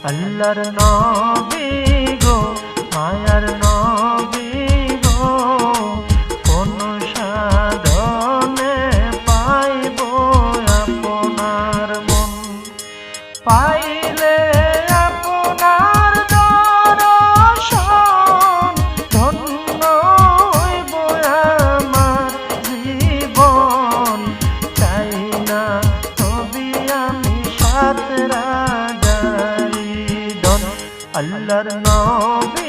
আল্লাহর নবী গো মায়ার নবী গো কোন সাধনে পাইব আপনার মন পাইলে আপনার দর্শন ধন্য হইব আমার জীবন চাই না তবে আমি সাত রাজারি ধন আল্লাহর নবী